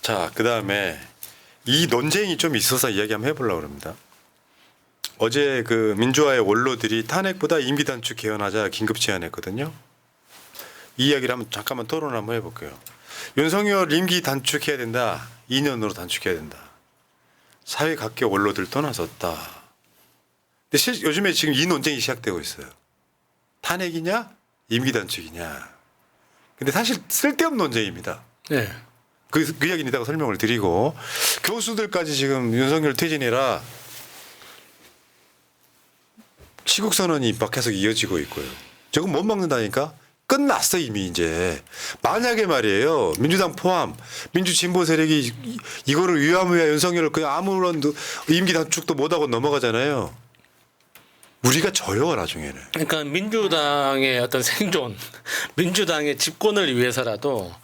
자, 그다음에 이 논쟁이 좀 있어서 이야기 한번 해보려고 합니다. 어제 그 민주화의 원로들이 탄핵보다 임기 단축 개헌하자 긴급 제안했거든요. 이 이야기를 한번 잠깐만 토론 한번 해볼게요. 윤석열 임기 단축해야 된다. 2년으로 단축해야 된다. 사회 각계 원로들 떠나섰다. 근데 요즘에 지금 이 논쟁이 시작되고 있어요. 탄핵이냐 임기 단축이냐. 근데 사실 쓸데없는 논쟁입니다. 네. 그 이야기는 이따가 설명을 드리고 교수들까지 지금 윤석열 퇴진이라 시국선언이 밖에서 이어지고 있고요. 저건 못 막는다니까? 끝났어 이미 이제. 만약에 말이에요. 민주당 포함 민주진보 세력이 이거를 위하무야 윤석열을 그냥 아무런 임기 단축도 못하고 넘어가잖아요. 우리가 져요 나중에는. 그러니까 민주당의 어떤 생존, 민주당의 집권을 위해서라도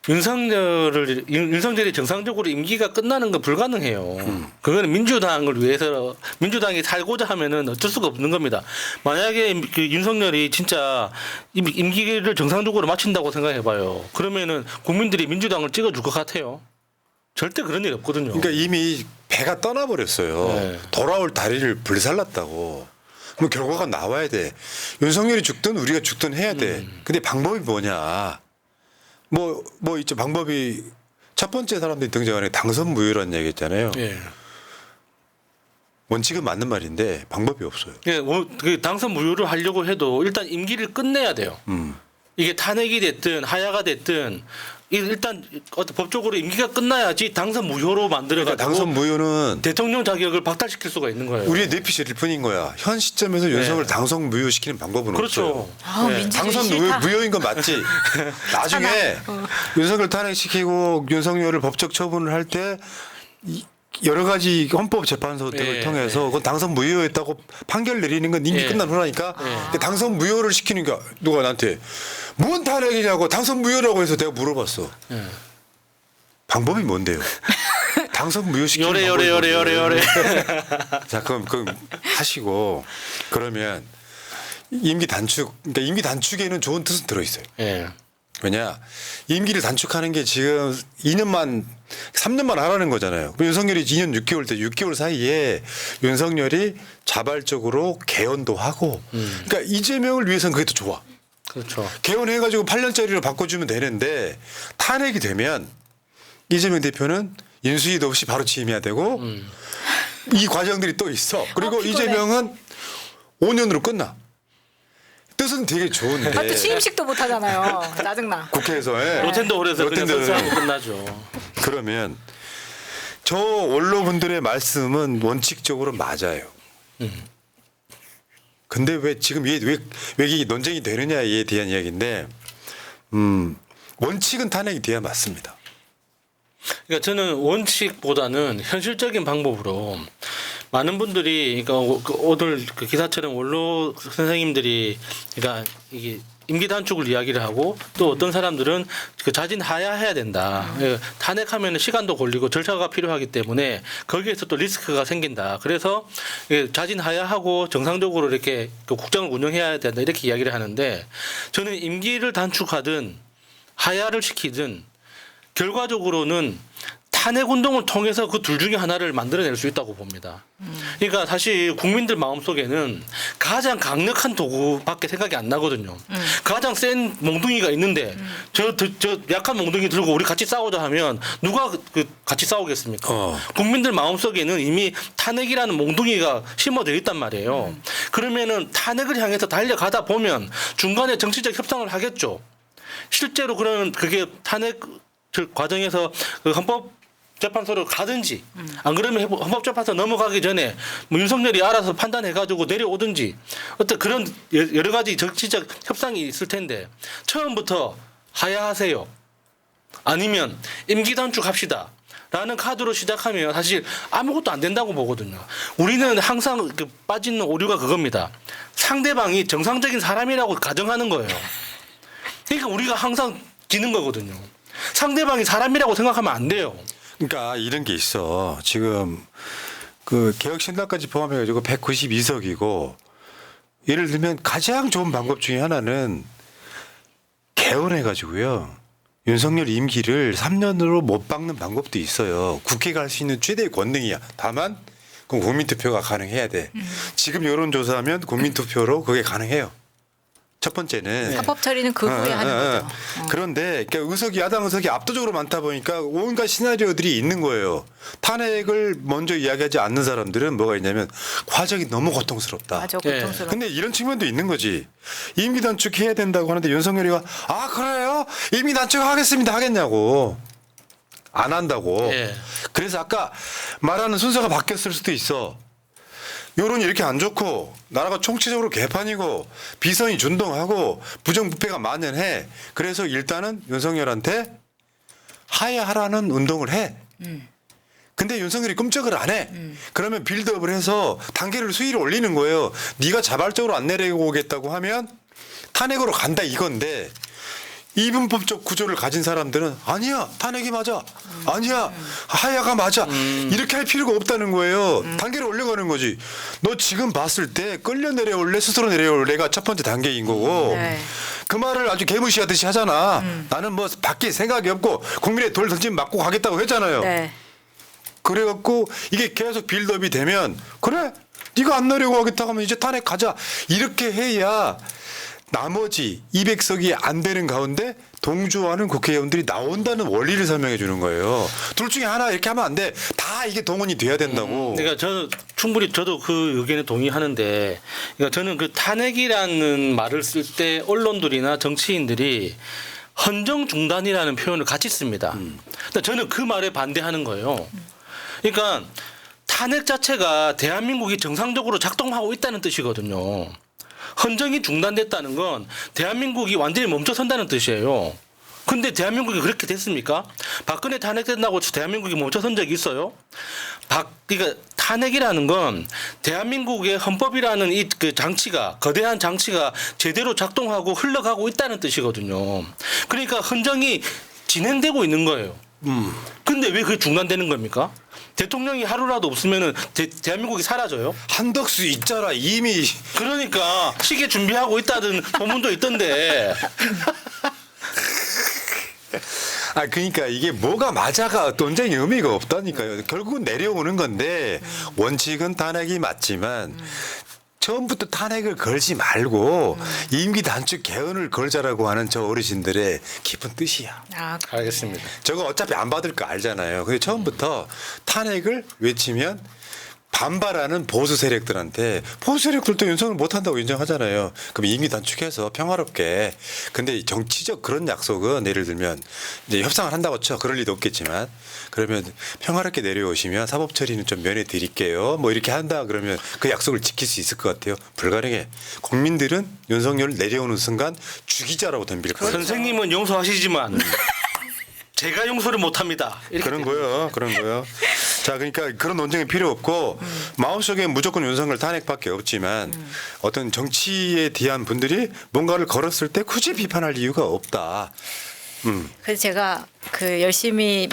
윤석열이 정상적으로 임기가 끝나는 건 불가능해요. 그거는 민주당을 위해서 민주당이 살고자 하면은 어쩔 수가 없는 겁니다. 만약에 그 윤석열이 진짜 임기를 정상적으로 마친다고 생각해봐요. 그러면은 국민들이 민주당을 찍어줄 것 같아요. 절대 그런 일 없거든요. 그러니까 이미 배가 떠나버렸어요. 네. 돌아올 다리를 불살랐다고. 그럼 결과가 나와야 돼. 윤석열이 죽든 우리가 죽든 해야 돼. 근데 방법이 뭐냐. 뭐 있죠. 방법이 첫 번째 사람들이 등장하는 당선 무효라는 얘기 했잖아요. 예. 원칙은 맞는 말인데 방법이 없어요. 예, 그 당선 무효를 하려고 해도 일단 임기를 끝내야 돼요. 이게 탄핵이 됐든 하야가 됐든 일단 어떤 법적으로 임기가 끝나야지 당선 무효로 만들어가지고 그러니까 당선 무효는 대통령 자격을 박탈시킬 수가 있는 거예요. 우리의 뇌피셜일 뿐인 거야. 현 시점에서 윤석열 당선 무효시키는 방법은 그렇죠. 없어요. 아, 네. 민주주의 당선 싫다. 무효인 건 맞지. 나중에 윤석열 탄핵시키고 윤석열을 법적 처분을 할 때 여러 가지 헌법재판소 등을 예, 통해서 그건 당선 무효였다고 판결 내리는 건 임기 예. 끝난 후라니까. 근데 당선 무효를 시키는 게 누가 나한테 뭔 탄핵이냐고 당선 무효라고 해서 내가 물어봤어. 예. 방법이 뭔데요? 당선 무효시키는 방법이 요래. 자, 그럼 하시고 그러면 임기 단축, 그러니까 임기 단축에는 좋은 뜻은 들어 있어요. 예. 왜냐, 임기를 단축하는 게 지금 3년만 하라는 거잖아요. 윤석열이 2년 6개월 때 6개월 사이에 윤석열이 자발적으로 개헌도 하고, 그러니까 이재명을 위해서는 그게 더 좋아. 그렇죠. 개헌해가지고 8년짜리로 바꿔주면 되는데 탄핵이 되면 이재명 대표는 인수위도 없이 바로 취임해야 되고 이 과정들이 또 있어. 그리고 피곤해. 이재명은 5년으로 끝나. 뜻은 되게 좋은데 아, 또 취임식도 못 하잖아요. 짜증나. 국회에서 로텐더홀에서 그냥 로텐더 선수하고 끝나죠. 그러면 저 원로분들의 말씀은 원칙적으로 맞아요. 근데 왜 지금 왜 이게 논쟁이 되느냐에 대한 이야기인데 원칙은 탄핵이 돼야 맞습니다. 그러니까 저는 원칙보다는 현실적인 방법으로 많은 분들이 그러니까 오늘 그 기사처럼 원로 선생님들이 그러니까 이게 임기 단축을 이야기를 하고 또 어떤 사람들은 그 자진 하야해야 된다. 탄핵하면 시간도 걸리고 절차가 필요하기 때문에 거기에서 또 리스크가 생긴다. 그래서 자진 하야하고 정상적으로 이렇게 그 국정을 운영해야 된다 이렇게 이야기를 하는데 저는 임기를 단축하든 하야를 시키든 결과적으로는 탄핵 운동을 통해서 그 둘 중에 하나를 만들어낼 수 있다고 봅니다. 그러니까 사실 국민들 마음속에는 가장 강력한 도구밖에 생각이 안 나거든요. 가장 센 몽둥이가 있는데 저 약한 몽둥이 들고 우리 같이 싸우자 하면 누가 같이 싸우겠습니까? 국민들 마음속에는 이미 탄핵이라는 몽둥이가 심어져 있단 말이에요. 그러면은 탄핵을 향해서 달려가다 보면 중간에 정치적 협상을 하겠죠. 실제로 그러면 그게 탄핵 과정에서 그 헌법재판소로 가든지 안 그러면 헌법재판소 넘어가기 전에 뭐 윤석열이 알아서 판단해가지고 내려오든지 어떤 그런 여러 가지 정치적 협상이 있을 텐데 처음부터 하야하세요. 아니면 임기 단축합시다. 라는 카드로 시작하면 사실 아무것도 안 된다고 보거든요. 우리는 항상 빠지는 오류가 그겁니다. 상대방이 정상적인 사람이라고 가정하는 거예요. 그러니까 우리가 항상 지는 거거든요. 상대방이 사람이라고 생각하면 안 돼요. 그러니까 이런 게 있어. 지금 그 개혁신당까지 포함해가지고 192석이고 예를 들면 가장 좋은 방법 중에 하나는 개헌해가지고요. 윤석열 임기를 3년으로 못 박는 방법도 있어요. 국회가 할 수 있는 최대의 권능이야. 다만 그럼 국민투표가 가능해야 돼. 지금 여론조사하면 국민투표로 그게 가능해요. 첫 번째는 사법 처리는 그 후에 하는 거죠. 그런데 그러니까 의석이 야당 의석이 압도적으로 많다 보니까 온갖 시나리오들이 있는 거예요. 탄핵을 먼저 이야기하지 않는 사람들은 뭐가 있냐면 과정이 너무 고통스럽다. 맞아, 예. 고통스러워. 근데 이런 측면도 있는 거지. 임기 단축해야 된다고 하는데 윤석열이가 아 그래요? 임기 단축하겠습니다 하겠냐고. 안 한다고. 예. 그래서 아까 말하는 순서가 바뀌었을 수도 있어. 여론이 이렇게 안 좋고 나라가 총체적으로 개판이고 비선이 준동하고 부정부패가 만연해. 그래서 일단은 윤석열한테 하야하라는 운동을 해. 근데 윤석열이 꿈쩍을 안 해. 그러면 빌드업을 해서 단계를 수위를 올리는 거예요. 네가 자발적으로 안 내려오겠다고 하면 탄핵으로 간다 이건데 이분법적 구조를 가진 사람들은 아니야 탄핵이 맞아 아니야 하야가 맞아 이렇게 할 필요가 없다는 거예요. 단계를 올려가는 거지. 너 지금 봤을 때 끌려 내려올래 스스로 내려올래가 첫 번째 단계인 거고 네. 그 말을 아주 개무시하듯이 하잖아. 나는 뭐 밖에 생각이 없고 국민의 돌 던지면 맞고 가겠다고 했잖아요. 네. 그래갖고 이게 계속 빌드업이 되면 그래 네가 안 내려고 하겠다고 하면 이제 탄핵 가자 이렇게 해야 나머지 200석이 안 되는 가운데 동조하는 국회의원들이 나온다는 원리를 설명해 주는 거예요. 둘 중에 하나 이렇게 하면 안 돼. 다 이게 동원이 돼야 된다고. 그러니까 저는 충분히 저도 그 의견에 동의하는데, 그러니까 저는 그 탄핵이라는 말을 쓸 때 언론들이나 정치인들이 헌정 중단이라는 표현을 같이 씁니다. 근데 저는 그 말에 반대하는 거예요. 그러니까 탄핵 자체가 대한민국이 정상적으로 작동하고 있다는 뜻이거든요. 헌정이 중단됐다는 건 대한민국이 완전히 멈춰선다는 뜻이에요. 근데 대한민국이 그렇게 됐습니까? 박근혜 탄핵된다고 대한민국이 멈춰선 적이 있어요? 그러니까 탄핵이라는 건 대한민국의 헌법이라는 이 그 장치가 거대한 장치가 제대로 작동하고 흘러가고 있다는 뜻이거든요. 그러니까 헌정이 진행되고 있는 거예요. 근데 왜 그게 중단되는 겁니까? 대통령이 하루라도 없으면은 대한민국이 사라져요? 한덕수 있잖아 이미. 그러니까 시계 준비하고 있다는 소문도 있던데. 아 그러니까 이게 뭐가 맞아가 논쟁의 의미가 없다니까요. 결국은 내려오는 건데 원칙은 탄핵이 맞지만 처음부터 탄핵을 걸지 말고 임기 단축 개헌을 걸자라고 하는 저 어르신들의 깊은 뜻이야. 아, 알겠습니다. 저거 어차피 안 받을 거 알잖아요. 근데 처음부터 탄핵을 외치면 반발하는 보수 세력들한테 보수 세력들도 윤석열 못한다고 인정하잖아요. 그럼 임기 단축해서 평화롭게. 근데 정치적 그런 약속은 예를 들면 이제 협상을 한다고 쳐. 그럴 리도 없겠지만 그러면 평화롭게 내려오시면 사법 처리는 좀 면해 드릴게요. 뭐 이렇게 한다 그러면 그 약속을 지킬 수 있을 것 같아요. 불가능해. 국민들은 윤석열 내려오는 순간 죽이자라고 덤빌 거예요. 선생님은 용서하시지만 제가 용서를 못합니다. 이렇게 그런 거요. 그런 거요. 자, 그러니까 그런 논쟁이 필요 없고 마음속에 무조건 윤석열 탄핵밖에 없지만 어떤 정치에 대한 분들이 뭔가를 걸었을 때 굳이 비판할 이유가 없다. 그래서 제가 그 열심히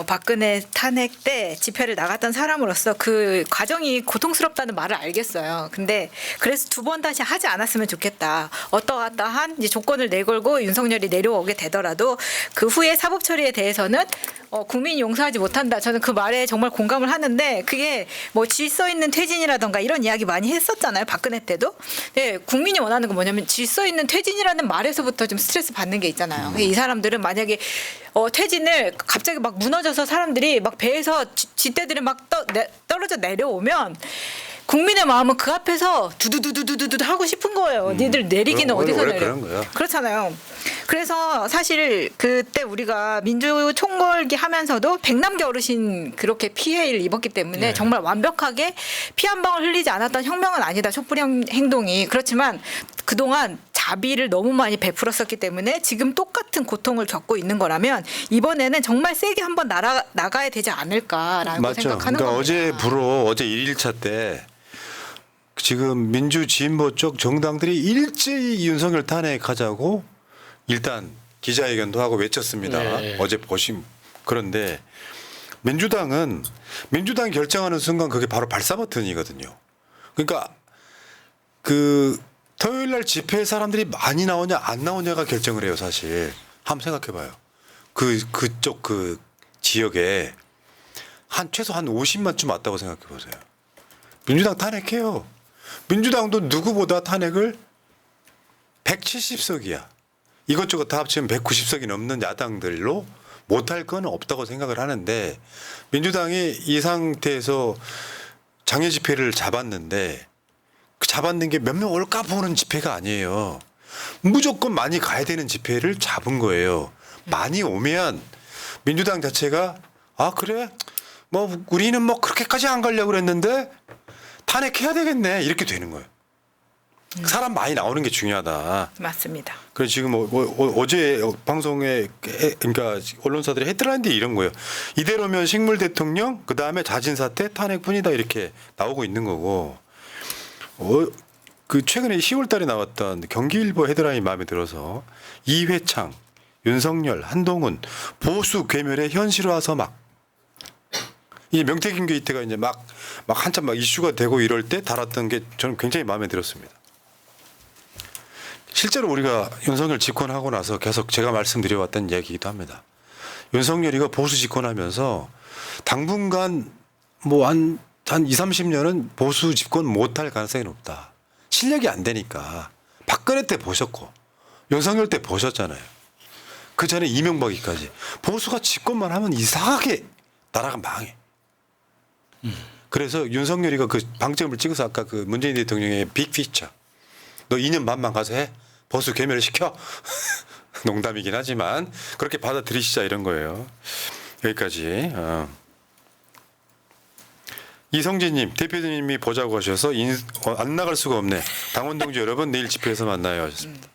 박근혜 탄핵 때 집회를 나갔던 사람으로서 그 과정이 고통스럽다는 말을 알겠어요. 근데 그래서 두 번 다시 하지 않았으면 좋겠다. 어떠한 이제 조건을 내걸고 윤석열이 내려오게 되더라도 그 후에 사법 처리에 대해서는 국민이 용서하지 못한다. 저는 그 말에 정말 공감을 하는데 그게 뭐 질서 있는 퇴진이라던가 이런 이야기 많이 했었잖아요. 박근혜 때도. 네, 국민이 원하는 건 뭐냐면 질서 있는 퇴진이라는 말에서부터 좀 스트레스 받는 게 있잖아요. 이 사람들은 만약에 퇴진을 갑자기 막 무너져서 사람들이 막 배에서 쥐떼들이 막 떨어져 내려오면 국민의 마음은 그 앞에서 두두두두두두 하고 싶은 거예요. 니들 내리기는 원래 어디서 내려? 그런 거야. 그렇잖아요. 그래서 사실 그때 우리가 민주 총궐기 하면서도 백남기 어르신 그렇게 피해를 입었기 때문에 정말 완벽하게 피 한 방울 흘리지 않았던 혁명은 아니다. 촛불 행동이. 그렇지만 그동안 자비를 너무 많이 베풀었었기 때문에 지금 똑같은 고통을 겪고 있는 거라면 이번에는 정말 세게 한번 나가야 되지 않을까라고 맞죠. 생각하는 그러니까 겁니다. 어제 1일차 때 지금 민주 진보 쪽 정당들이 일제히 윤석열 탄핵하자고 일단 기자회견도 하고 외쳤습니다. 네. 어제 보심. 그런데 민주당 결정하는 순간 그게 바로 발사 버튼이거든요. 그러니까 그 토요일 날 집회에 사람들이 많이 나오냐 안 나오냐가 결정을 해요, 사실. 한번 생각해 봐요. 그쪽 그 지역에 최소 한 50만쯤 왔다고 생각해 보세요. 민주당 탄핵해요. 민주당도 누구보다 탄핵을 170석이야. 이것저것 다 합치면 190석이 넘는 야당들로 못할 건 없다고 생각을 하는데 민주당이 이 상태에서 장외 집회를 잡았는데 그 잡았는 게 몇 명 올까 보는 집회가 아니에요. 무조건 많이 가야 되는 집회를 잡은 거예요. 많이 오면 민주당 자체가 아 그래 뭐 우리는 뭐 그렇게까지 안 가려고 그랬는데 탄핵해야 되겠네 이렇게 되는 거예요. 사람 많이 나오는 게 중요하다. 맞습니다. 그래서 지금 어제 방송에 그러니까 언론사들이 헤드라인들이 이런 거예요. 이대로면 식물 대통령 그 다음에 자진 사퇴 탄핵뿐이다 이렇게 나오고 있는 거고. 그 최근에 10월달에 나왔던 경기일보 헤드라인 마음에 들어서 이회창, 윤석열, 한동훈 보수 괴멸의 현실화 서막. 이 명태균 게이트가 이제 막 한참 막 이슈가 되고 이럴 때 달았던 게 저는 굉장히 마음에 들었습니다. 실제로 우리가 윤석열 집권하고 나서 계속 제가 말씀드려왔던 이야기이기도 합니다. 윤석열이가 보수 집권하면서 당분간 뭐 한 2, 30년은 보수 집권 못할 가능성이 높다. 실력이 안 되니까. 박근혜 때 보셨고 윤석열 때 보셨잖아요. 그 전에 이명박이까지. 보수가 집권만 하면 이상하게 나라가 망해. 그래서 윤석열이가 그 방점을 찍어서 아까 그 문재인 대통령의 빅피처. 너 2년 반만 가서 해. 보수 괴멸을 시켜. 농담이긴 하지만 그렇게 받아들이시자 이런 거예요. 여기까지. 이성진님 대표님이 보자고 하셔서 안 나갈 수가 없네. 당원 동지 여러분 내일 집회에서 만나요 하셨습니다.